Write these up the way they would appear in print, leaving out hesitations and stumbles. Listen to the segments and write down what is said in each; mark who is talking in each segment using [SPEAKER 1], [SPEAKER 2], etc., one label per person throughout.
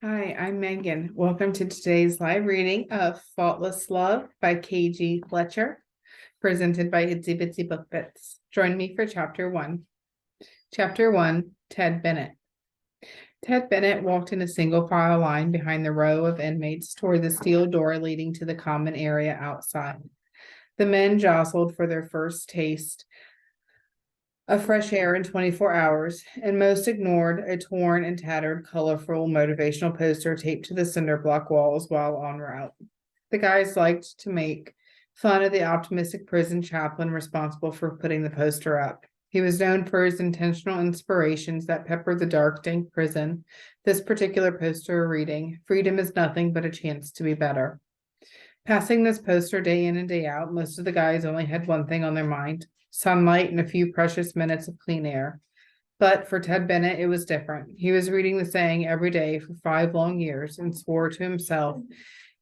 [SPEAKER 1] Hi, I'm Megan. Welcome to today's live reading of Faultless Love by K.G. Fletcher, presented by Itsy Bitsy Book Bits. Join me for Chapter 1. Chapter 1, Ted Bennett. Ted Bennett walked in a single file line behind the row of inmates toward the steel door leading to the common area outside. The men jostled for their first taste of fresh air in 24 hours, and most ignored a torn and tattered, colorful motivational poster taped to the cinder block walls while en route. The guys liked to make fun of the optimistic prison chaplain responsible for putting the poster up. He was known for his intentional inspirations that peppered the dark, dank prison. This particular poster reading, "Freedom is nothing but a chance to be better." Passing this poster day in and day out, most of the guys only had one thing on their mind: sunlight and a few precious minutes of clean air. But for Ted Bennett, it was different. He was reading the saying every day for 5 long years and swore to himself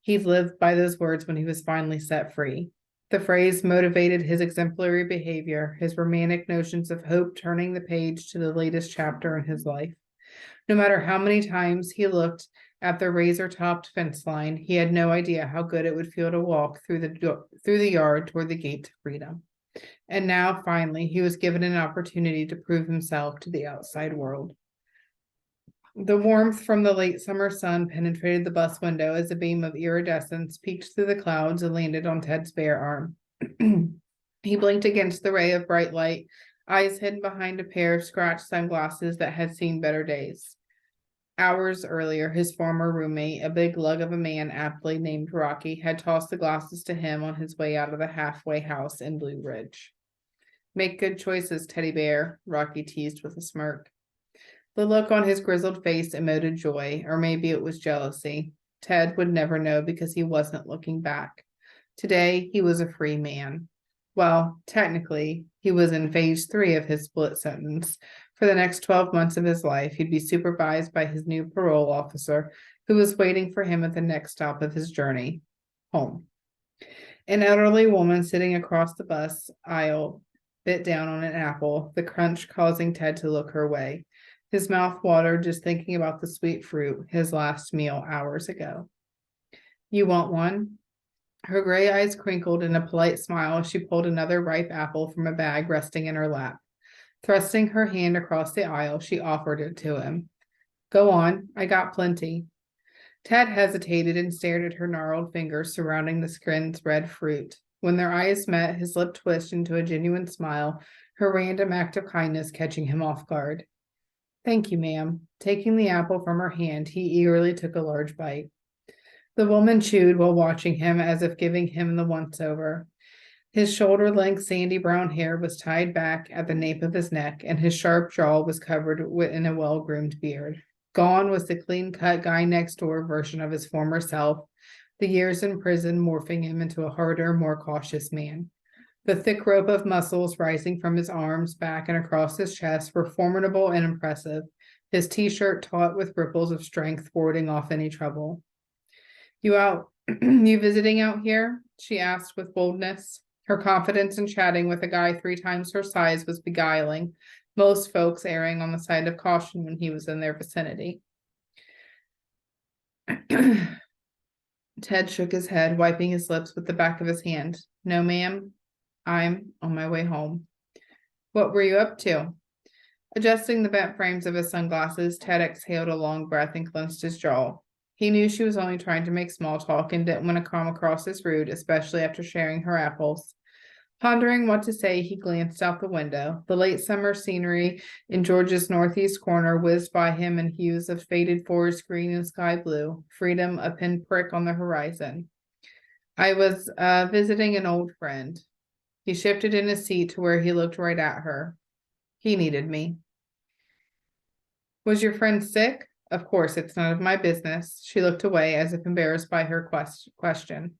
[SPEAKER 1] he'd live by those words when he was finally set free. The phrase motivated his exemplary behavior, his romantic notions of hope turning the page to the latest chapter in his life. No matter how many times he looked at the razor-topped fence line, he had no idea how good it would feel to walk through the yard toward the gate to freedom. And now, finally, he was given an opportunity to prove himself to the outside world. The warmth from the late summer sun penetrated the bus window as a beam of iridescence peeked through the clouds and landed on Ted's bare arm. He blinked against the ray of bright light, eyes hidden behind a pair of scratched sunglasses that had seen better days. Hours earlier, his former roommate, a big lug of a man aptly named Rocky, had tossed the glasses to him on his way out of the halfway house in Blue Ridge. "Make good choices, teddy bear," Rocky teased with a smirk. The look on his grizzled face emoted joy, or maybe it was jealousy. Ted would never know because he wasn't looking back. Today, he was a free man. Well, technically, he was in phase 3 of his split sentence. For the next 12 months of his life, he'd be supervised by his new parole officer, who was waiting for him at the next stop of his journey, home. An elderly woman sitting across the bus aisle bit down on an apple, the crunch causing Ted to look her way. His mouth watered just thinking about the sweet fruit, his last meal hours ago. "You want one?" Her gray eyes crinkled in a polite smile as she pulled another ripe apple from a bag resting in her lap. Thrusting her hand across the aisle, she offered it to him. "Go on, I got plenty." Ted hesitated and stared at her gnarled fingers surrounding the scrin's red fruit. When their eyes met, his lip twisted into a genuine smile, her random act of kindness catching him off guard. "Thank you, ma'am." Taking the apple from her hand, he eagerly took a large bite. The woman chewed while watching him as if giving him the once-over. His shoulder-length sandy brown hair was tied back at the nape of his neck, and his sharp jaw was covered in a well-groomed beard. Gone was the clean-cut guy-next-door version of his former self, the years in prison morphing him into a harder, more cautious man. The thick rope of muscles rising from his arms, back, and across his chest were formidable and impressive, his t-shirt taut with ripples of strength warding off any trouble. You visiting out here?" she asked with boldness. Her confidence in chatting with a guy 3 times her size was beguiling, most folks erring on the side of caution when he was in their vicinity. Ted shook his head, wiping his lips with the back of his hand. "No, ma'am. I'm on my way home." "What were you up to?" Adjusting the bent frames of his sunglasses, Ted exhaled a long breath and clenched his jaw. He knew she was only trying to make small talk and didn't want to come across as rude, especially after sharing her apples. Pondering what to say, he glanced out the window. The late summer scenery in Georgia's northeast corner whizzed by him in hues of faded forest green and sky blue, freedom a pinprick on the horizon. "I was visiting an old friend." He shifted in his seat to where he looked right at her. "He needed me." "Was your friend sick?" "Of course, it's none of my business." She looked away as if embarrassed by her question.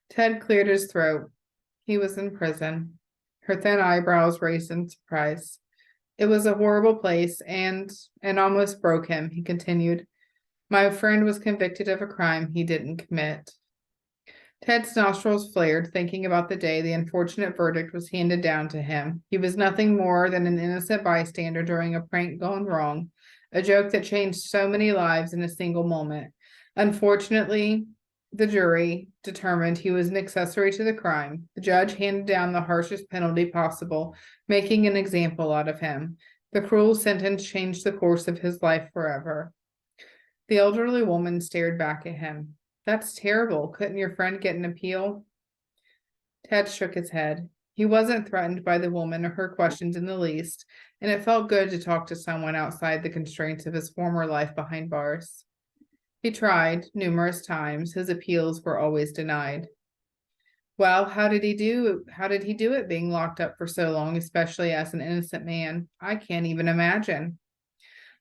[SPEAKER 1] Ted cleared his throat. "He was in prison." Her thin eyebrows raised in surprise. "It was a horrible place and almost broke him," he continued. "My friend was convicted of a crime he didn't commit." Ted's nostrils flared, thinking about the day the unfortunate verdict was handed down to him. He was nothing more than an innocent bystander during a prank gone wrong, a joke that changed so many lives in a single moment. Unfortunately, the jury determined he was an accessory to the crime. The judge handed down the harshest penalty possible, making an example out of him. The cruel sentence changed the course of his life forever. The elderly woman stared back at him. That's terrible. Couldn't your friend get an appeal? Ted shook his head. He wasn't threatened by the woman or her questions in the least, and it felt good to talk to someone outside the constraints of his former life behind bars. He tried numerous times. His appeals were always denied. Well, how did he do it being locked up for so long, especially as an innocent man? I can't even imagine.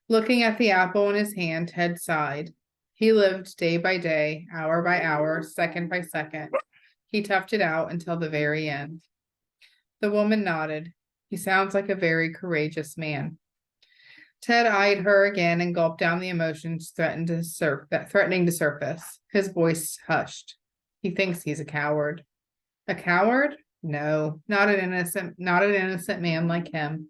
[SPEAKER 1] Looking at the apple in his hand, Ted sighed. He lived day by day, hour by hour, second by second. He toughed it out until the very end. The woman nodded. He sounds like a very courageous man. Ted eyed her again and gulped down the emotions threatening to surface. His voice hushed. He thinks he's a coward. A coward? No, not an innocent man like him.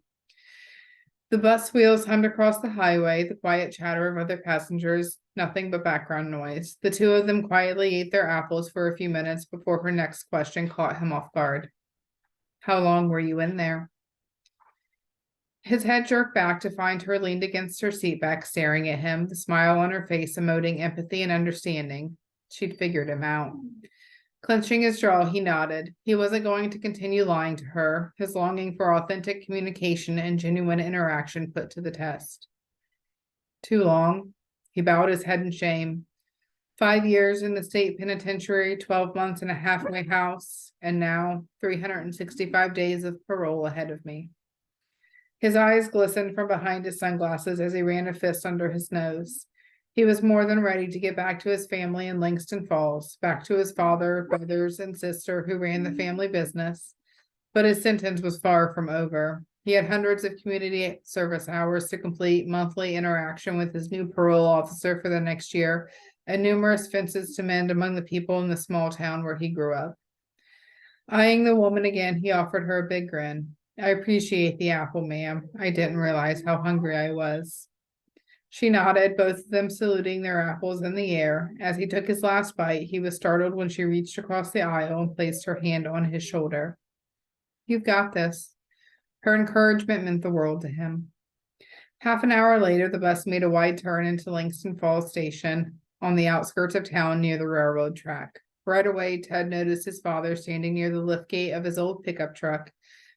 [SPEAKER 1] The bus wheels hummed across the highway, the quiet chatter of other passengers, nothing but background noise. The two of them quietly ate their apples for a few minutes before her next question caught him off guard. How long were you in there? His head jerked back to find her leaned against her seatback, staring at him, the smile on her face emoting empathy and understanding. She'd figured him out. Clenching his jaw, he nodded. He wasn't going to continue lying to her, his longing for authentic communication and genuine interaction put to the test. Too long. He bowed his head in shame. 5 years in the state penitentiary, 12 months in a halfway house, and now 365 days of parole ahead of me. His eyes glistened from behind his sunglasses as he ran a fist under his nose. He was more than ready to get back to his family in Langston Falls, back to his father, brothers, and sister who ran the family business. But his sentence was far from over. He had hundreds of community service hours to complete, monthly interaction with his new parole officer for the next year, and numerous fences to mend among the people in the small town where he grew up. Eyeing the woman again, he offered her a big grin. I appreciate the apple, ma'am. I didn't realize how hungry I was. She nodded, both of them saluting their apples in the air. As he took his last bite, he was startled when she reached across the aisle and placed her hand on his shoulder. You've got this. Her encouragement meant the world to him. Half an hour later, the bus made a wide turn into Langston Falls Station on the outskirts of town near the railroad track. Right away, Ted noticed his father standing near the liftgate of his old pickup truck.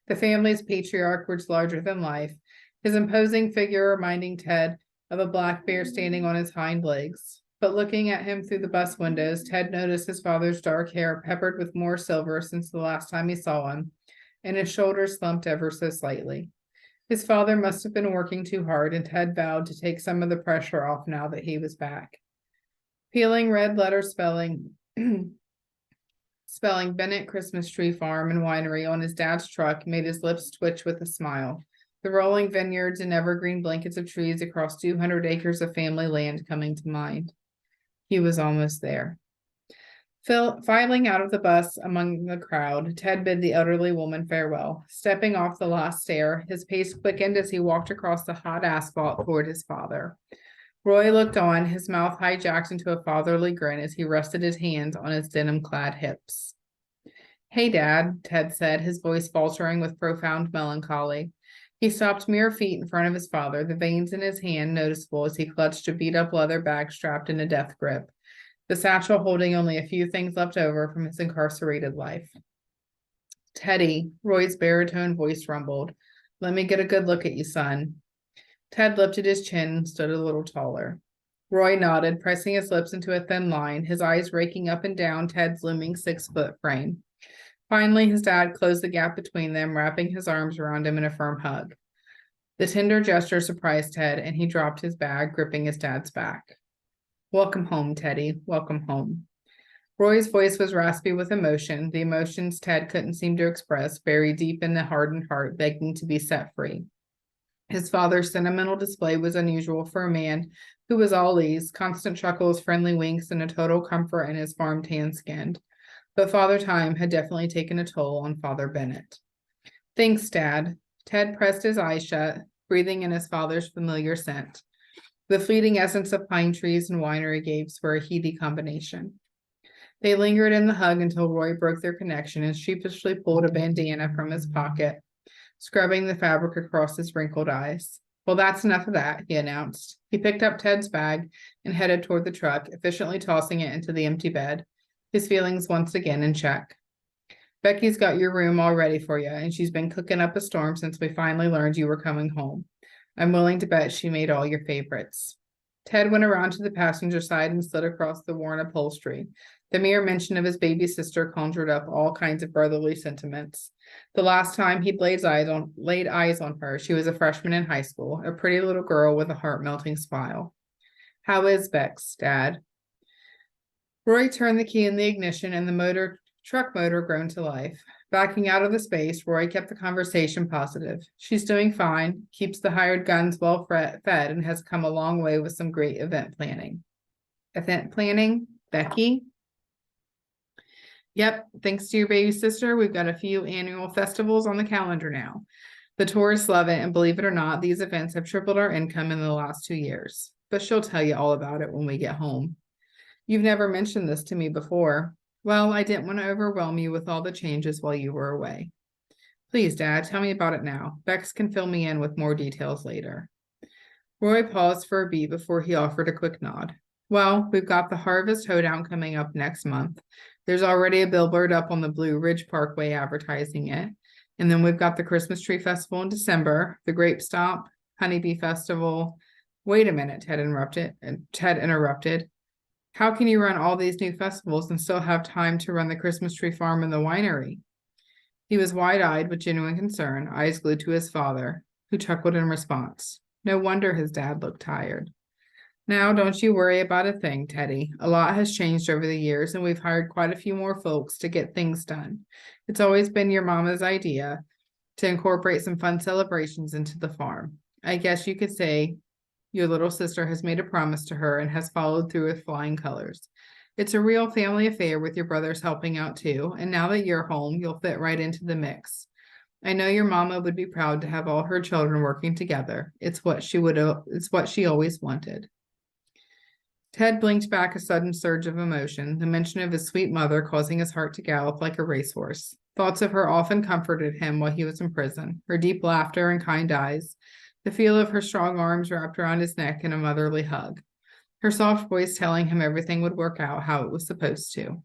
[SPEAKER 1] The family's patriarch was larger than life, his imposing figure reminding Ted of a black bear standing on his hind legs. But looking at him through the bus windows, Ted noticed his father's dark hair peppered with more silver since the last time he saw him, and his shoulders slumped ever so slightly. His father must have been working too hard, and Ted vowed to take some of the pressure off now that he was back. Peeling red letter spelling Bennett Christmas Tree Farm and Winery on his dad's truck made his lips twitch with a smile. The rolling vineyards and evergreen blankets of trees across 200 acres of family land coming to mind. He was almost there. Filing out of the bus among the crowd, Ted bid the elderly woman farewell. Stepping off the last stair, his pace quickened as he walked across the hot asphalt toward his father. Roy looked on, his mouth hijacked into a fatherly grin as he rested his hands on his denim-clad hips. Hey, Dad, Ted said, his voice faltering with profound melancholy. He stopped mere feet in front of his father, the veins in his hand noticeable as he clutched a beat-up leather bag strapped in a death grip, the satchel holding only a few things left over from his incarcerated life. Teddy, Roy's baritone voice rumbled. Let me get a good look at you, son. Ted lifted his chin and stood a little taller. Roy nodded, pressing his lips into a thin line, his eyes raking up and down Ted's looming 6-foot frame. Finally, his dad closed the gap between them, wrapping his arms around him in a firm hug. The tender gesture surprised Ted, and he dropped his bag, gripping his dad's back. Welcome home, Teddy. Welcome home. Roy's voice was raspy with emotion, the emotions Ted couldn't seem to express, buried deep in the hardened heart, begging to be set free. His father's sentimental display was unusual for a man who was all ease, constant chuckles, friendly winks, and a total comfort in his farm tan-skinned. But Father Time had definitely taken a toll on Father Bennett. Thanks, Dad. Ted pressed his eyes shut, breathing in his father's familiar scent. The fleeting essence of pine trees and winery gates were a heady combination. They lingered in the hug until Roy broke their connection and sheepishly pulled a bandana from his pocket, scrubbing the fabric across his wrinkled eyes. Well, that's enough of that, he announced. He picked up Ted's bag and headed toward the truck, efficiently tossing it into the empty bed, his feelings once again in check. Becky's got your room all ready for you, and she's been cooking up a storm since we finally learned you were coming home. I'm willing to bet she made all your favorites. Ted went around to the passenger side and slid across the worn upholstery. The mere mention of his baby sister conjured up all kinds of brotherly sentiments. The last time he'd laid eyes on her, she was a freshman in high school, a pretty little girl with a heart-melting smile. How is Bex, Dad? Roy turned the key in the ignition and the truck motor groaned to life. Backing out of the space, Roy kept the conversation positive. She's doing fine, keeps the hired guns well fed, and has come a long way with some great event planning. Event planning? Becky? Yep, thanks to your baby sister, we've got a few annual festivals on the calendar now. The tourists love it, and believe it or not, these events have tripled our income in the last 2 years. But she'll tell you all about it when we get home. You've never mentioned this to me before. Well, I didn't want to overwhelm you with all the changes while you were away. Please, Dad, tell me about it now. Bex can fill me in with more details later. Roy paused for a beat before he offered a quick nod. Well, we've got the Harvest Hoedown coming up next month. There's already a billboard up on the Blue Ridge Parkway advertising it. And then we've got the Christmas Tree Festival in December, the Grape Stomp, Honeybee Festival. Wait a minute, Ted interrupted. How can you run all these new festivals and still have time to run the Christmas tree farm and the winery? He was wide-eyed with genuine concern, eyes glued to his father, who chuckled in response. No wonder his dad looked tired. Now, don't you worry about a thing, Teddy. A lot has changed over the years, and we've hired quite a few more folks to get things done. It's always been your mama's idea to incorporate some fun celebrations into the farm. I guess you could say your little sister has made a promise to her and has followed through with flying colors. It's a real family affair with your brothers helping out too, and now that you're home, you'll fit right into the mix. I know your mama would be proud to have all her children working together. It's what she always wanted. Ted blinked back a sudden surge of emotion, the mention of his sweet mother causing his heart to gallop like a racehorse. Thoughts of her often comforted him while he was in prison, her deep laughter and kind eyes, the feel of her strong arms wrapped around his neck in a motherly hug, her soft voice telling him everything would work out how it was supposed to.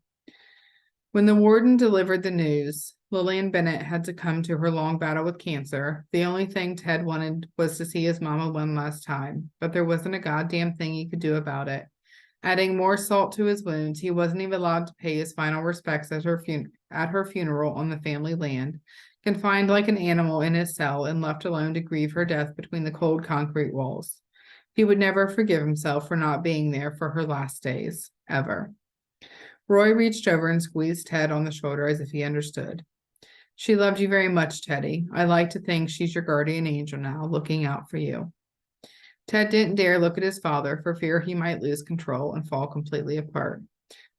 [SPEAKER 1] When the warden delivered the news, Lillian Bennett had succumbed to her long battle with cancer. The only thing Ted wanted was to see his mama one last time, but there wasn't a goddamn thing he could do about it. Adding more salt to his wounds, he wasn't even allowed to pay his final respects at her funeral on the family land, confined like an animal in his cell and left alone to grieve her death between the cold concrete walls. He would never forgive himself for not being there for her last days, ever. Roy reached over and squeezed Ted on the shoulder as if he understood. She loved you very much, Teddy. I like to think she's your guardian angel now, looking out for you. Ted didn't dare look at his father for fear he might lose control and fall completely apart.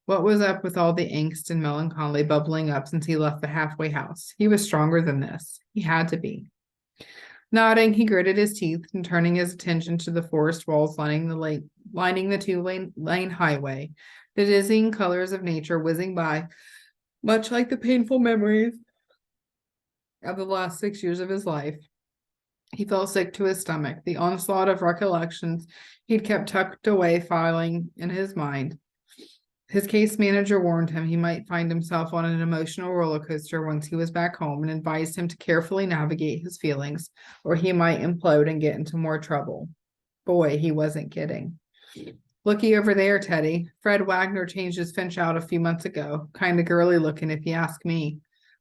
[SPEAKER 1] What was up with all the angst and melancholy bubbling up since he left the halfway house? He was stronger than this. He had to be. Nodding, he gritted his teeth and turning his attention to the forest walls lining the two-lane highway, the dizzying colors of nature whizzing by, much like the painful memories of the last 6 years of his life. He felt sick to his stomach, the onslaught of recollections he'd kept tucked away filing in his mind. His case manager warned him he might find himself on an emotional roller coaster once he was back home and advised him to carefully navigate his feelings, or he might implode and get into more trouble. Boy, he wasn't kidding. Looky over there, Teddy. Fred Wagner changed his Finch out a few months ago. Kind of girly looking, if you ask me.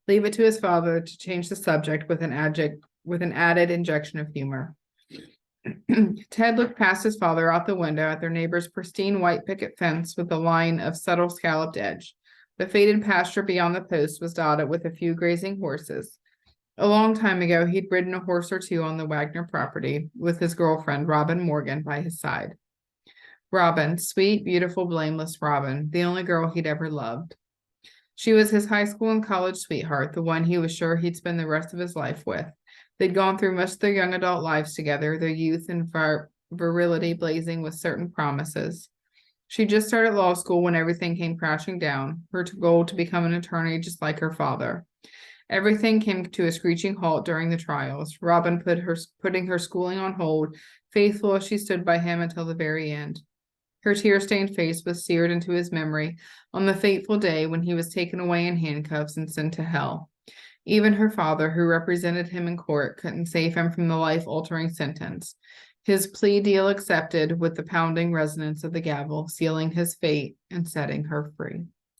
[SPEAKER 1] Leave it to his father to change the subject with an added injection of humor. Ted looked past his father out the window at their neighbor's pristine white picket fence with a line of subtle scalloped edge. The faded pasture beyond the post was dotted with a few grazing horses. A long time ago, he'd ridden a horse or two on the Wagner property with his girlfriend, Robyn Morgan, by his side. Robyn, sweet, beautiful, blameless Robyn, the only girl he'd ever loved. She was his high school and college sweetheart, the one he was sure he'd spend the rest of his life with. They'd gone through most of their young adult lives together, their youth and virility blazing with certain promises. She just started law school when everything came crashing down, her goal to become an attorney just like her father. Everything came to a screeching halt during the trials, Robyn putting her schooling on hold, faithful as she stood by him until the very end. Her tear-stained face was seared into his memory on the fateful day when he was taken away in handcuffs and sent to hell. Even her father, who represented him in court, couldn't save him from the life-altering sentence. His plea deal accepted with the pounding resonance of the gavel, sealing his fate and setting her free.